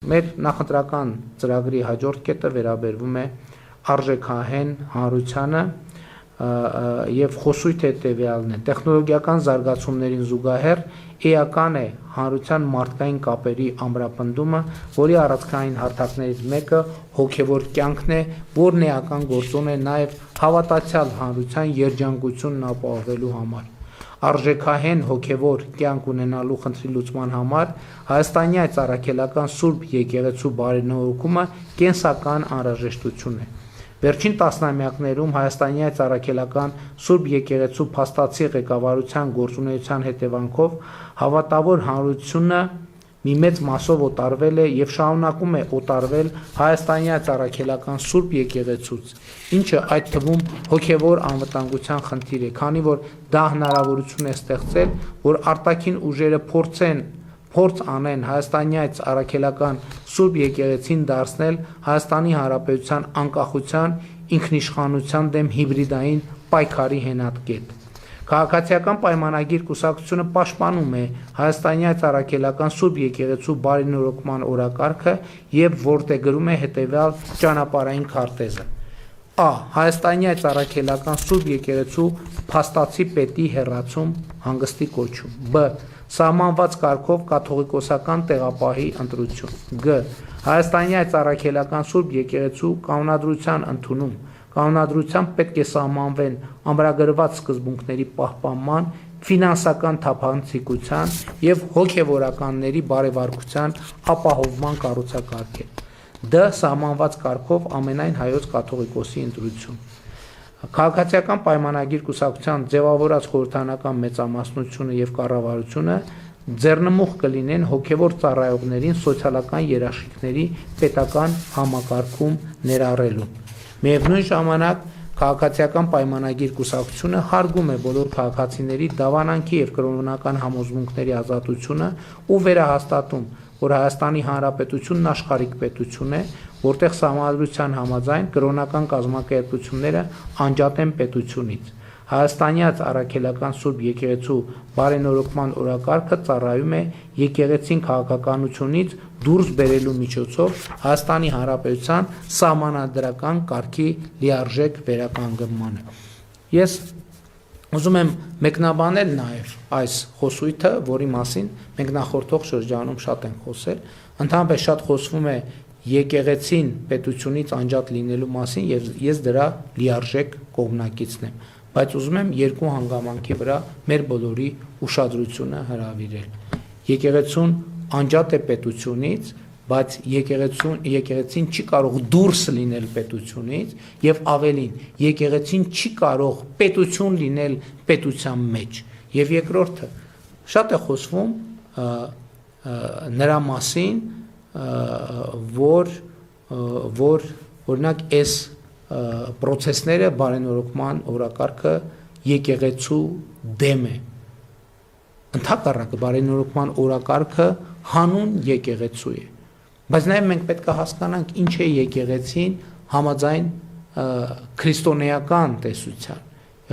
Մեր նախընտրական ծրագրի հաջորդ կետը վերաբերվում է արժեքահեն հանրությանը եւ խոսույթ հետեւյալն է տեխնոլոգիական զարգացումներին զուգահեռ էական է հանրության մարդկային կապերի ամրապնդումը, որի առանցքային հարթակներից մեկը հոգեվոր կյանքն է, որն էական գործոն է նաեւ հավատացյալ հանրության երջանկությունն ապահովելու համար։ Արժեքահեն հոգևոր կյանք ունենալու խնդրի լուծման համար Հայաստանի այս առաքելական Սուրբ եկեղեցու բարենորոգումը կենսական անհրաժեշտություն է։ Վերջին տասնամյակներում Հայաստանի այս առաքելական Սուրբ եկեղեցու փաստացի ղեկավարության գործունեության հետևանքով հավատավոր հանրությունը մի մեծ մասով օտարվել է եւ շարունակում է օտարվել Հայաստանի այս առաքելական Սուրբ եկեղեցուց, ինչը այդ թվում հոգևոր անվտանգության խնդիր է, քանի որ դա հնարավորություն է ստեղծել, որ արտաքին ուժերը փորձ անեն Հայաստանի այս առաքելական Սուրբ եկեղեցին դարձնել Հայաստանի Հանրապետության անկախության, ինքնիշխանության դեմ հիբրիդային պայքարի հենատկետ։ Քաղաքացիական պայմանագիր կուսակցությունը պաշտպանում է Հայաստանի այս առաքելական Սուրբ եկեղեցու բարենորոգման օրակարգը եւ որտեղ գրում է հետեւյալ ճանապարհային քարտեզը։ Ա. Հայաստանի այս առաքելական Սուրբ եկեղեցու փաստացի պետի հեռացում, հանգստի կոչում։ Բ. Սահմանված կարգով կաթողիկոսական տեղապահի ընտրություն։ Գ. Հայաստանի այս առաքելական Սուրբ եկեղեցու կանոնադրության ընդունում։ Կանոնադրությամբ պետք է սահմանվեն ամրագրված սկզբունքների պահպանման, ֆինանսական թափանցիկության եւ հոգեվորականների բարեվարկության ապահովման կառուցակարգեր։ Դ. Սահմանված կարգով ամենայն հայոց կաթողիկոսի ընտրություն։ Քաղաքացիական պայմանագիր կուսակցության ձևավորած խորհրդանական մեծամասնությունը եւ կառավարությունը ձեռնմուխ կլինեն հոգեվոր ծառայողներին սոցիալական երաշխիքների պետական համակարգում ներառելուն։ Միևնույն ժամանակ քաղաքացիական պայմանագիր կուսակցությունը հարգում է բոլոր քաղաքացիների դավանանքի եւ կրոնական համոզմունքների ազատությունը ու վերահաստատում, որ Հայաստանի Հանրապետությունն աշխարհիկ պետություն է, որտեղ սահմանադրության համաձայն կրոնական կազմակերպությունները անջատ են պետությունից։ Հայաստանի առաքելական Սուրբ եկեղեցու բարենորոգման օրակարգը ծառայում է եկեղեցին քաղաքականությունից դուրս բերելու միջոցով Հայաստանի Հանրապետության սահմանադրական կարգի լիարժեք վերականգնմանը։ Ես ուզում եմ մեկնաբանել նաև այս խոսույթը, որի մասին մենք նախորդող շրջանում շատ ենք խոսել, ընդհանրապես շատ խոսվում է եկեղեցին պետությունից անջատ լինելու մասին եւ ես դրա լիարժեք կողմնակիցն եմ, բայց ուզում եմ երկու հանգամանքի վրա մեր բոլորի ուշադրությունը հրավիրել։ Եկեղեցուն անջատ է պետությունից, բայց եկեղեցին չի կարող դուրս լինել պետությունից եւ ավելին, եկեղեցին չի կարող պետություն լինել պետության մեջ։ Եվ երկրորդը, շատ է խոսվում նրա մասին, որ օրինակ այս պրոցեսները բարենորոգման օրակարգը եկեղեցու դեմ է։ Ընդհակառակը բարենորոգման օրակարգը հանուն եկեղեցու է։ Բայց նաև մենք պետք է հասկանանք ինչ է եկեղեցին համաձայն քրիստոնեական տեսության,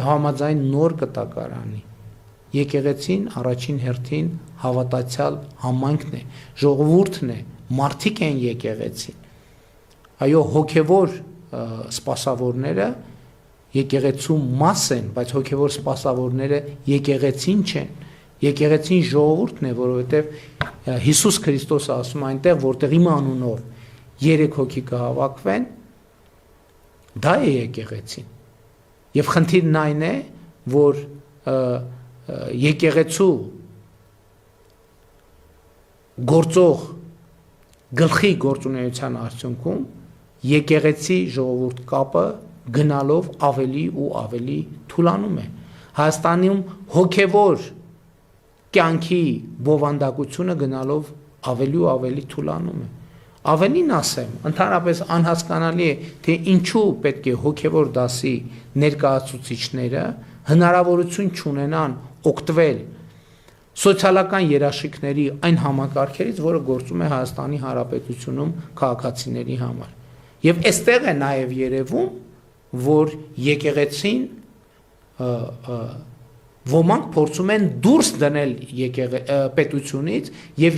համաձայն նոր կտակարանի։ Եկեղեցին առաջին հերթին հավատացյալ համայնքն է, ժողովուրդն է, մարդիկ են եկեղեցին։ Այո, հոգևոր սպասավորները եկեղեցու մաս են, բայց հոգևոր սպասավորները եկեղեցին չեն։ Եկեղեցին ժողովուրդն է, որովհետև Հիսուս Քրիստոսը ասում է այնտեղ, որտեղ իմ անունով 3 հոգի կհավաքվեն, դա է եկեղեցին։ Եվ խնդիրն այն է, որ եկեղեցու գործող գլխի գործունեության արդյունքում եկեղեցի ժողովուրդ կապը գնալով ավելի ու ավելի թուլանում է։ Հայաստանում հոգևոր կյանքի բովանդակությունը գնալով ավելի ու ավելի թուլանում է։ Ավելին ասեմ, ընդհանրապես անհասկանալի է, թե ինչու պետք է հոգևոր դասի ներկայացուցիչները հնարավորություն չունենան օգտվել սոցիալական երաշխիքների այն համակարգերից, որը գործում է Հայաստանի Հանրապետությունում քաղաքացիների համար։ Եվ այստեղ է նաև երևում, որ եկեղեցին Ոմանք փորձում են դուրս դնել պետությունից եւ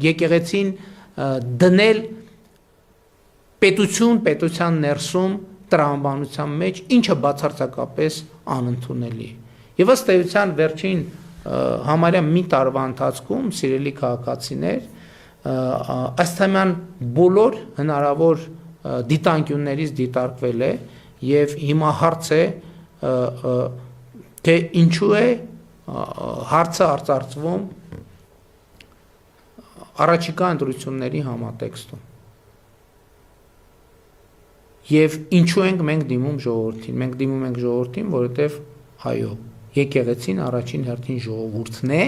եկեղեցին դնել պետության ներսում տրամաբանության մեջ, ինչը բացարձակապես անընդունելի է։ Եվ ըստ էության վերջին համարյա մի տարվա ընթացքում, սիրելի քաղաքացիներ, այս թեման բոլոր հնարավոր դիտանկյուններից դիտարկվել է եւ հիմա հարց է թե ինչու է հարցը արծարծվում առաջիկա ընտրությունների համատեքստում եւ ինչու ենք մենք դիմում ժողովրդին, որովհետեւ այո, եկեղեցին առաջին հերթին ժողովուրդն է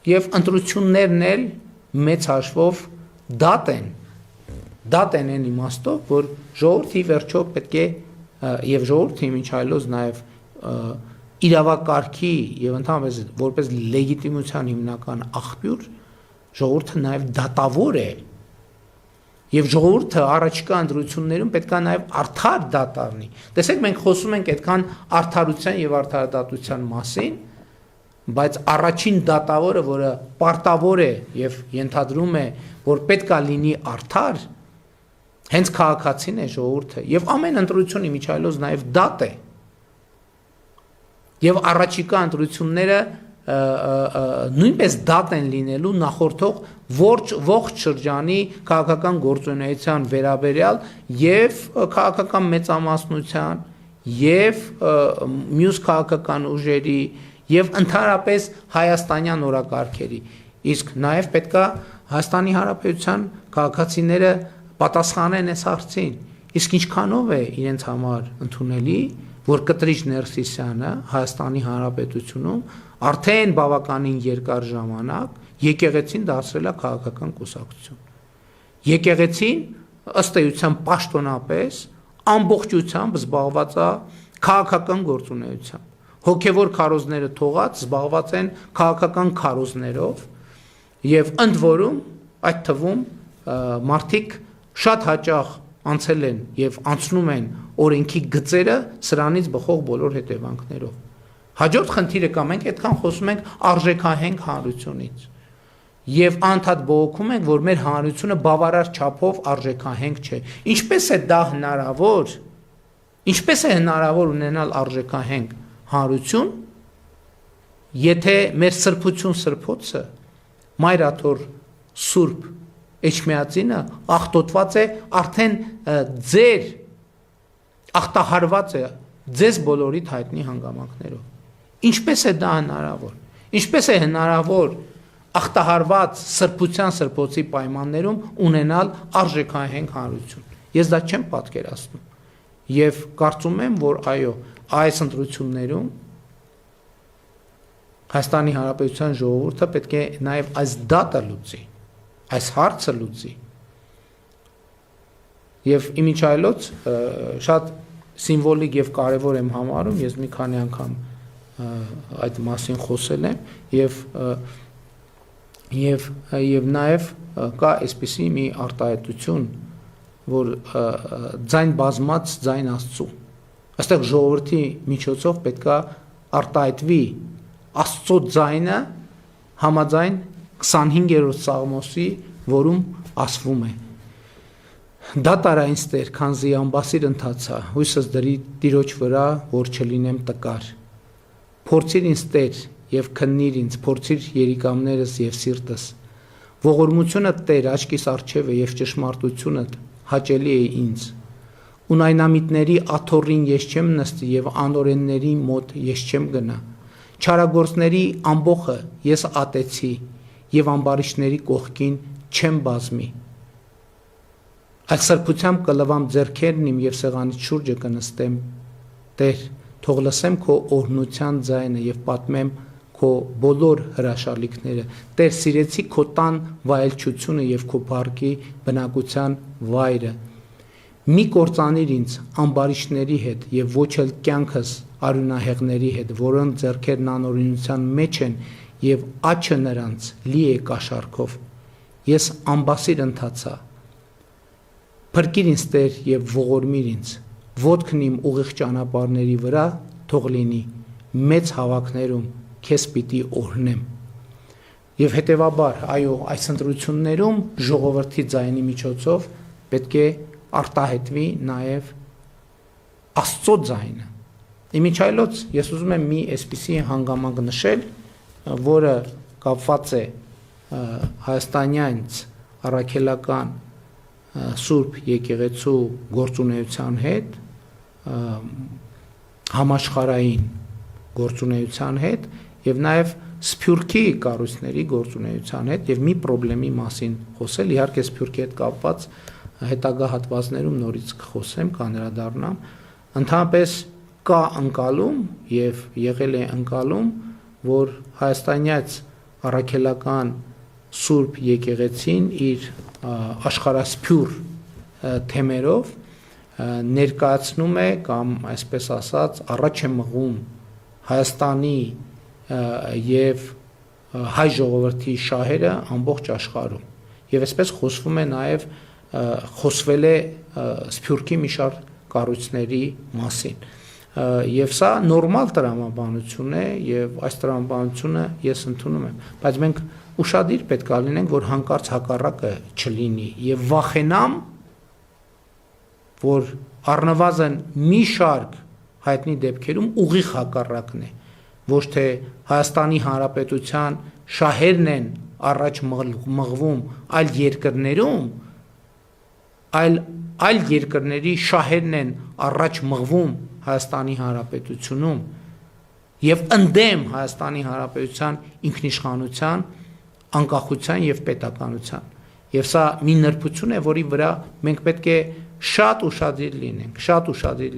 եւ ընտրություններն էլ մեծ հաշվով դատ են այն իմաստով, որ ժողովրդի վերջո պետք է եւ ժողովրդի ինչ այլոց նաեւ իրավակարգի եւ ընդհանրապես որպես լեգիտիմության հիմնական աղբյուր ժողովուրդը նաեւ դատավոր է եւ ժողովուրդը առաջիկա ընտրություններում պետք է նաեւ արդար դատառնի։ Տեսեք, մենք խոսում ենք այդքան արդարության եւ արդարադատության մասին, բայց առաջին դատավորը, որը պարտավոր է եւ ենթադրում է, որ պետք է լինի արդար, հենց քաղաքացին է, ժողովուրդը, եւ ամեն ընտրություն իմիջայլոց նաեւ դատ է։ Եվ առաջիկա ընտրությունները նույնպես դատ են լինելու նախորդող ողջ շրջանի քաղաքական գործունեության վերաբերյալ եւ քաղաքական մեծամասնության եւ մյուս քաղաքական ուժերի եւ ընդհանրապես հայաստանյան օրակարգերի։ Իսկ նաեւ պետքա Հայաստանի Հանրապետության քաղաքացիները պատասխանեն այս հարցին։ Իսկ ինչքանով է իրենց համար ընդունելի, որ Կտրիչ Ներսիսյանը Հայաստանի Հանրապետությունում արդեն բավականին երկար ժամանակ եկեղեցին դարձրել է քաղաքական կուսակցություն։ Եկեղեցին ըստ էության պաշտոնապես ամբողջությամբ զբաղված է քաղաքական գործունեությամբ։ Հոգևոր քարոզները թողած զբաղված են քաղաքական քարոզներով եւ ընդ որում այդ թվում մարդիկ շատ հաճախ անցել են եւ անցնում են օրենքի գծերը սրանից բխող բոլոր հետևանքներով։ Հաջորդ խնդիրը կա, մենք այդքան խոսում ենք արժեքահենք հանրությունից եւ անդադ բողոքում ենք, որ մեր հանրությունը բավարար չափով արժեքահենք չէ։ Ինչպես է դա հնարավոր։ Ինչպես է հնարավոր ունենալ արժեքահենք հանրություն, եթե մեր սրբոցը Մայրաթոր Սուրբ Էջմիածինը աղտոտված է արդեն ձեր ախտահարված է ձեզ բոլորիդ հայտնի հանգամանքներով։ Ինչպես է դա հնարավոր։ Ինչպես է հնարավոր ախտահարված սրբոցի պայմաններում ունենալ արժեքահենք հանրություն։ Ես դա չեմ պատկերացնում։ Եվ կարծում եմ, որ այո, այս ընտրություններում Հայաստանի Հանրապետության ժողովուրդը պետք է նաև այս դատը լուծի, այս հարցը լուծի։ Եվ իմիջայլոց շատ սիմվոլիկ եւ կարեւոր եմ համարում, ես մի քանի անգամ այդ մասին խոսել եմ եւ նաեւ կա այսպիսի մի արտահայտություն, որ ձայն բազմած ձայն Աստծու։ Այստեղ ժողովրդի միջոցով պետքա արտահայտվի Աստծո ձայնը համաձայն 25-րդ Սաղմոսի, որում ասվում է. Դա տարա ինձ Տեր, քանզի ամբասիր ընթացա, հույսս դրի Տիրոջ վրա, որ չլինեմ տկար։ Փորձիր ինձ Տեր եւ քննիր ինձ, փորձիր երիկամներս եւ սիրտս։ Ողորմությունդ Տեր աչքիս առջև է եւ ճշմարտությունդ հաճելի է ինձ։ Ունայնամիտների աթոռին ես չեմ նստի եւ անօրենների մոտ ես չեմ գնա։ Չարագործների ամբոխը ես ատեցի եւ ամբարիշների կողքին չեմ բազմի։ Այդ սրբությամբ կլվամ ձեռքերն իմ եւ սեղանից շուրջը կնստեմ։ Տեր, թող լսեմ քո օրհնության ձայնը եւ պատմեմ քո բոլոր հրաշալիքները։ Տեր, սիրեցի քո տան վայելչությունը եւ քո փառքի բնակության վայրը։ Մի կործանիր ինձ ամբարիշների հետ եւ ոչ էլ կյանքս արյունահեղների հետ, որոնց ձեռքերն անօրինության մեջ են եւ աչքը նրանց լի է կաշառքով։ Ես ամբասիր ընթացա։ Փրկիր ինձ Տեր եւ ողորմիր ինձ, ոտքն իմ ուղիղ ճանապարհների վրա թող լինի, մեծ հավաքներում քեզ պիտի օրհնեմ։ Եվ հետևաբար, այո, այս ընտրություններում ժողովրդի ձայնի միջոցով պետք է արտահայտվի նաև Աստծո ձայնը։ Իմիջայլոց ես ուզում եմ մի այսպիսի հանգամանք նշել, որը կապված է հայաստանյանց առաքելական Սուրբ եկեղեցու գործունեության հետ, համաշխարհային գործունեության հետ եւ նաեւ Սփյուռքի կառույցների գործունեության հետ եւ մի խնդրի մասին խոսել, իհարկե Սփյուռքի հետ կապված հետագա հատվածներում նորից կխոսեմ, կանրադառնամ, ընդհանրապես կա ընկալում եւ եղել է ընկալում, որ հայաստանյաց առաքելական Սուրբ եկեղեցին իր աշխարհասփյուռ թեմերով ներկայացնում է կամ այսպես ասած առաջ է մղում Հայաստանի եւ հայ ժողովրդի շահերը ամբողջ աշխարհում եւ այսպես խոսվում է նաեւ խոսվել է Սփյուռքի մի շարք կառույցների մասին եւ սա նորմալ տրամաբանություն է եւ այս տրամաբանությունը ես ընդունում եմ, բայց մենք ուշադիր պետք է լինենք, որ հանկարծ հակառակը չլինի եւ վախենամ, որ առնվազն մի շարք հայտնի դեպքերում ուղիղ հակառակն է, ոչ թե Հայաստանի Հանրապետության շահերն են առաջ մղվում այլ երկրներում, այլ երկրների շահերն են առաջ մղվում Հայաստանի Հանրապետությունում եւ ընդդեմ Հայաստանի Հանրապետության ինքնիշխանության, անկախության եւ պետականության։ Եվ սա մի նրբություն է, որի վրա մենք պետք է շատ ուշադիր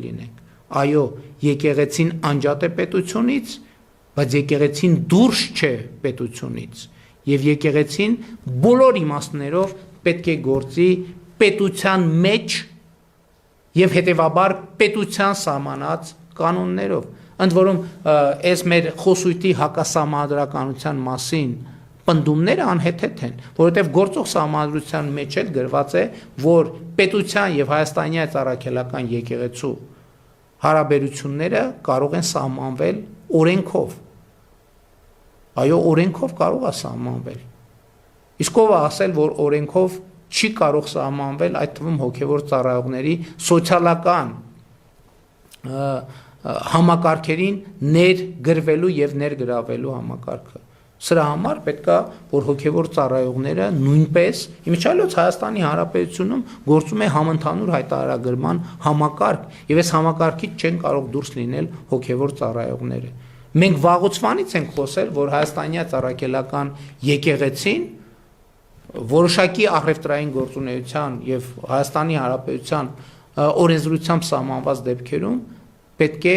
լինենք։ Այո, եկեղեցին անջատ է պետությունից, բայց եկեղեցին դուրս չէ պետությունից։ Եվ եկեղեցին բոլոր իմաստներով պետք է գործի պետության մեջ եւ հետեւաբար պետության սահմանած կանոններով։ Ընդ որում, այս մեր խոսույթի հակասահմանադրականության մասին պնդումները անհեթեթ են, որովհետև գործող սահմանադրության մեջ էլ գրված է, որ պետության եւ հայաստանյաց առաքելական եկեղեցու հարաբերությունները կարող են սահմանվել օրենքով։ Այո, օրենքով կարող է սահմանվել։ Իսկ ով է ասել, որ օրենքով չի կարող սահմանվել, այդ թվում հոգևոր ծառայողների սոցիալական համակարգերին ներգրվելու եւ ներգրավելու համակարգը։ Սրա համար պետք է, որ հոգևոր ծառայողները նույնպես, իմիջիայլոց Հայաստանի Հանրապետությունում գործում է համընդհանուր հայտարարագրման համակարգ, եւ այս համակարգից չեն կարող դուրս լինել հոգևոր ծառայողները։ Մենք վաղուց ենք խոսել, որ հայաստանյաց առաքելական եկեղեցին որոշակի առևտրային գործունեության եւ Հայաստանի Հանրապետության օրենսդրությամբ սահմանված դեպքերում պետք է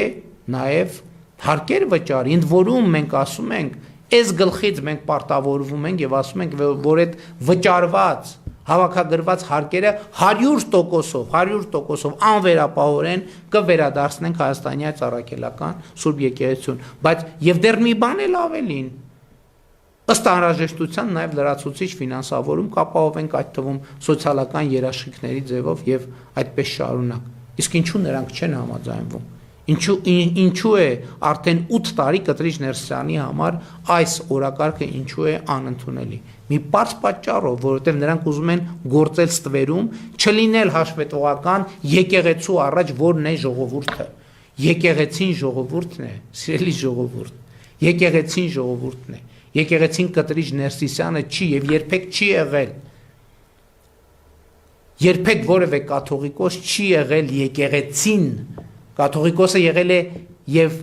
նաեւ հարկեր վճարի, ընդ որում մենք ասում ենք, այս գլխից մենք պարտավորվում ենք եւ ասում ենք, որ այդ վճարված հավաքագրված հարկերը 100% անվերապահորեն կվերադարձնենք հայաստանյաց առաքելական Սուրբ եկեղեցուն, բայց եւ դեռ մի բան էլ ավելին, ըստ անհրաժեշտության նաեւ լրացուցիչ ֆինանսավորում կապահովենք այդ թվում սոցիալական երաշխիքների ձևով եւ այդպես շարունակ։ Իսկ ինչու նրանք չեն համաձայնվում։ Ինչու է արդեն 8 տարի Կտրիչ Ներսյանի համար այս օրակարգը ինչու է անընդունելի։ Մի պարզ պատճառով, որովհետև նրանք ուզում են գործել ստվերում, չլինել հաշվետվողական եկեղեցու առաջ, որն է ժողովուրդը։ Եկեղեցին ժողովուրդն է, սիրելի ժողովուրդ։ Եկեղեցին ժողովուրդն է։ Եկեղեցին Կտրիչ Ներսիսյանը չի եւ երբեք չի եղել։ Երբեք որևէ կաթողիկոս չի եղել եկեղեցին։ Կաթողիկոսը եղել է եւ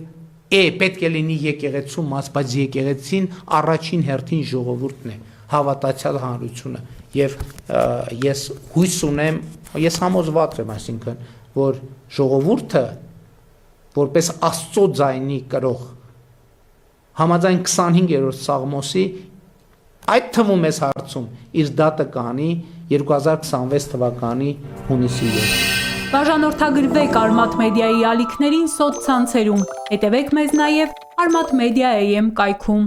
պետք է լինի եկեղեցու մաս, բայց եկեղեցին առաջին հերթին ժողովուրդն է, հավատացյալ հանրությունը եւ ես հույս ունեմ, ես համոզված եմ, այսինքն, որ ժողովուրդը որպես Աստծո ձայնի կրող համաձայն 25-րդ Սաղմոսի այդ թվում էս հարցում իր դատը կանի 2026 թվականի հունիսի 7-ին։ Բաժանորդագրվեք Արմաթ մեդիայի ալիքներին սոցցանցերում, հետևեք մեզ նաև Armat Media AM կայքում։